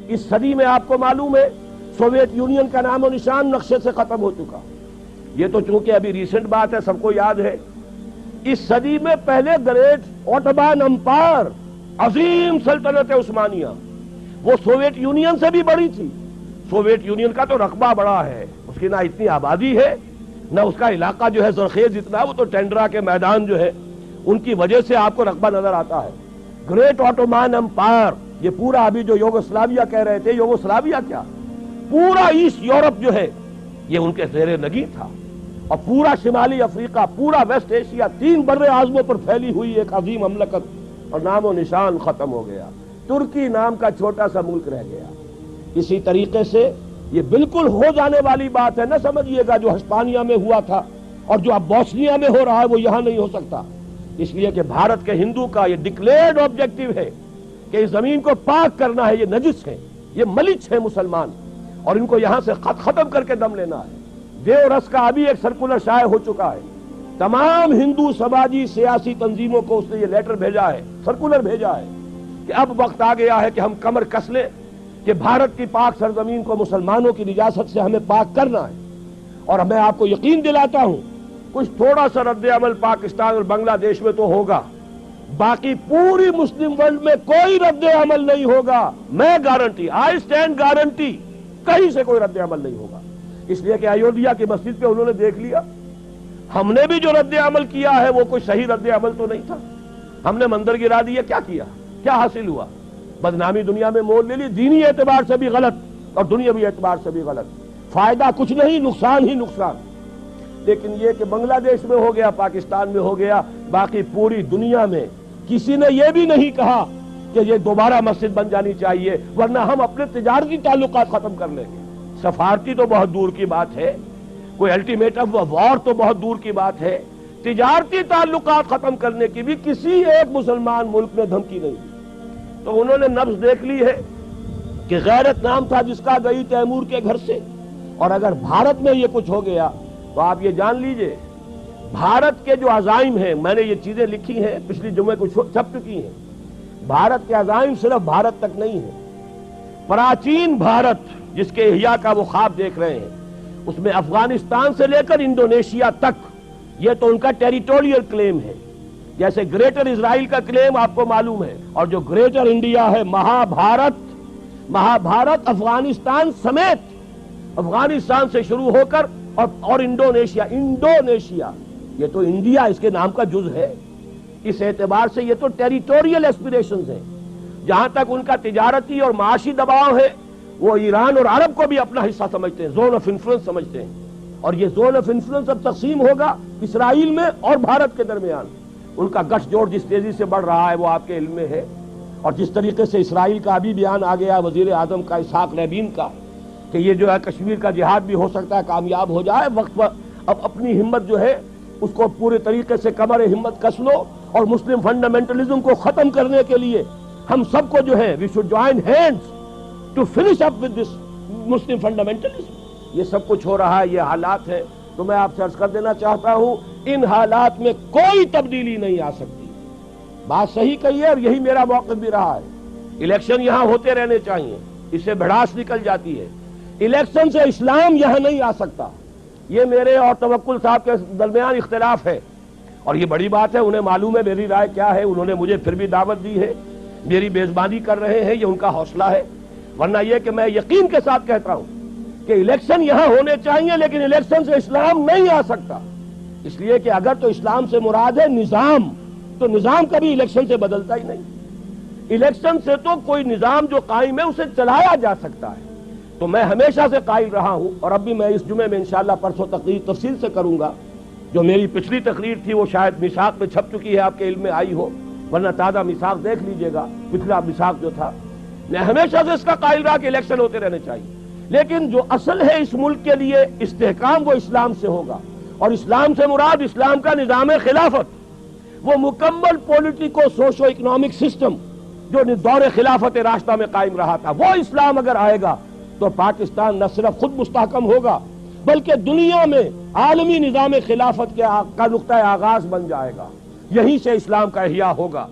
اس صدی میں آپ کو معلوم ہے سوویت یونین کا نام و نشان نقشے سے ختم ہو چکا. یہ تو چونکہ ابھی ریسنٹ بات ہے، سب کو یاد ہے. اس صدی میں پہلے گریٹ اوٹومان امپائر، عظیم سلطنت عثمانیہ، وہ سوویت یونین سے بھی بڑی تھی. سوویت یونین کا تو رقبہ بڑا ہے، اس کی نہ اتنی آبادی ہے نہ اس کا علاقہ جو ہے زرخیز اتنا، وہ تو ٹینڈرا کے میدان جو ہے ان کی وجہ سے آپ کو رقبہ نظر آتا ہے. گریٹ اوٹومان امپائر، یہ پورا ابھی جو یوگوسلاویہ کہہ رہے تھے، یوگوسلاویہ کیا، پورا ایسٹ یورپ جو ہے یہ ان کے زیر نگین تھا. اور پورا شمالی افریقہ، پورا ویسٹ ایشیا، 3 بر اعظموں پر پھیلی ہوئی ایک عظیم مملکت، اور نام و نشان ختم ہو گیا. ترکی نام کا چھوٹا سا ملک رہ گیا. اسی طریقے سے یہ بالکل ہو جانے والی بات ہے، نہ سمجھیے گا جو ہسپانیہ میں ہوا تھا اور جو اب بوسنیا میں ہو رہا ہے وہ یہاں نہیں ہو سکتا. اس لیے کہ بھارت کے ہندو کا یہ ڈکلیئرڈ آبجیکٹو ہے کہ اس زمین کو پاک کرنا ہے. یہ نجس ہے، یہ ملچ ہے مسلمان، اور ان کو یہاں سے ختم کر کے دم لینا ہے. دیو رس کا ابھی ایک سرکولر شائع ہو چکا ہے. تمام ہندو سماجی سیاسی تنظیموں کو اس نے یہ لیٹر بھیجا ہے، سرکولر بھیجا ہے کہ اب وقت آ گیا ہے کہ ہم کمر کس لیں کہ بھارت کی پاک سرزمین کو مسلمانوں کی نجاست سے ہمیں پاک کرنا ہے. اور میں آپ کو یقین دلاتا ہوں کچھ تھوڑا سا رد عمل پاکستان اور بنگلہ دیش میں تو ہوگا، باقی پوری مسلم ورلڈ میں کوئی رد عمل نہیں ہوگا. میں گارنٹی، آئی اسٹینڈ گارنٹی، کہیں سے کوئی رد عمل نہیں ہوگا. اس لیے کہ ایودھیا کی مسجد پہ انہوں نے دیکھ لیا، ہم نے بھی جو رد عمل کیا ہے وہ کوئی صحیح رد عمل تو نہیں تھا. ہم نے مندر گرا دیا، کیا حاصل ہوا؟ بدنامی دنیا میں مول لے لی، دینی اعتبار سے بھی غلط اور دنیاوی اعتبار سے بھی غلط. فائدہ کچھ نہیں، نقصان ہی نقصان. لیکن یہ کہ بنگلہ دیش میں ہو گیا، پاکستان میں ہو گیا، باقی پوری دنیا میں کسی نے یہ بھی نہیں کہا کہ یہ دوبارہ مسجد بن جانی چاہیے، ورنہ ہم اپنے تجارتی تعلقات ختم کر لیں گے. سفارتی تو بہت دور کی بات ہے، کوئی الٹیمیٹم وار تو بہت دور کی بات ہے. تجارتی تعلقات ختم کرنے کی بھی کسی ایک مسلمان ملک میں دھمکی نہیں دی. تو انہوں نے نبض دیکھ لی ہے کہ غیرت نام تھا جس کا گئی تیمور کے گھر سے. اور اگر بھارت میں یہ کچھ ہو گیا تو آپ یہ جان لیجئے بھارت کے جو عزائم ہیں، میں نے یہ چیزیں لکھی ہیں، پچھلی جمعے کو چھپ چکی ہیں. بھارت کے عزائم صرف بھارت تک نہیں ہیں. پراچین بھارت جس کے احیاء کا وہ خواب دیکھ رہے ہیں، اس میں افغانستان سے لے کر انڈونیشیا تک یہ تو ان کا ٹیریٹوریل کلیم ہے. جیسے گریٹر اسرائیل کا کلیم آپ کو معلوم ہے، اور جو گریٹر انڈیا ہے، مہابھارت افغانستان سمیت، افغانستان سے شروع ہو کر اور انڈونیشیا یہ تو انڈیا اس کے نام کا جز ہے. اس اعتبار سے یہ تو ٹیریٹوریل ایسپیریشنز ہیں. جہاں تک ان کا تجارتی اور معاشی دباؤ ہے، وہ ایران اور عرب کو بھی اپنا حصہ سمجھتے ہیں، زون آف انفلوئنس سمجھتے ہیں. اور یہ زون آف انفلوئنس اب تقسیم ہوگا اسرائیل میں اور بھارت کے درمیان. ان کا گٹھ جوڑ جس تیزی سے بڑھ رہا ہے وہ آپ کے علم میں ہے. اور جس طریقے سے اسرائیل کا ابھی بیان آ گیا وزیر اعظم کا اسحاق رابین کا کہ یہ جو ہے کشمیر کا جہاد بھی ہو سکتا ہے کامیاب ہو جائے. وقت پر اب اپنی ہمت جو ہے اس کو پورے طریقے سے کمر ہمت کس لو، اور مسلم فنڈامنٹلزم کو ختم کرنے کے لیے ہم سب کو جو ہے we should join hands to finish up with this Muslim fundamentalism. یہ سب کچھ ہو رہا ہے، یہ حالات ہیں. تو میں آپ سے عرض کر دینا چاہتا ہوں ان حالات میں کوئی تبدیلی نہیں آ سکتی. بات صحیح کہی ہے اور یہی میرا موقف بھی رہا ہے. الیکشن یہاں ہوتے رہنے چاہیے، اس سے بھڑاس نکل جاتی ہے. الیکشن سے اسلام یہاں نہیں آ سکتا. یہ میرے اور توکل صاحب کے درمیان اختلاف ہے، اور یہ بڑی بات ہے. انہیں معلوم ہے میری رائے کیا ہے، انہوں نے مجھے پھر بھی دعوت دی ہے. میری میزبانی کر رہے ہیں، یہ ان کا حوصلہ ہے. ورنہ یہ کہ میں یقین کے ساتھ کہتا ہوں کہ الیکشن یہاں ہونے چاہیے، لیکن الیکشن سے اسلام نہیں آ سکتا. اس لیے کہ اگر تو اسلام سے مراد ہے نظام، تو نظام کبھی الیکشن سے بدلتا ہی نہیں. الیکشن سے تو کوئی نظام جو قائم ہے اسے چلایا جا سکتا ہے. تو میں ہمیشہ سے قائل رہا ہوں، اور اب بھی میں اس جمعے میں انشاءاللہ پرسوں تقریر تفصیل سے کروں گا. جو میری پچھلی تقریر تھی وہ شاید میثاق میں چھپ چکی ہے، آپ کے علم میں آئی ہو، ورنہ تازہ میثاق دیکھ لیجئے گا. پچھلا میثاق جو تھا، میں ہمیشہ سے اس کا قائل رہا کہ الیکشن ہوتے رہنے چاہیے. لیکن جو اصل ہے اس ملک کے لیے استحکام، وہ اسلام سے ہوگا. اور اسلام سے مراد اسلام کا نظام خلافت، وہ مکمل پولیٹیکو سوشو اکنامک سسٹم جو دور خلافت راستہ میں قائم رہا تھا، وہ اسلام اگر آئے گا تو پاکستان نہ صرف خود مستحکم ہوگا بلکہ دنیا میں عالمی نظام خلافت کا نقطہ آغاز بن جائے گا. یہیں سے اسلام کا احیاء ہوگا.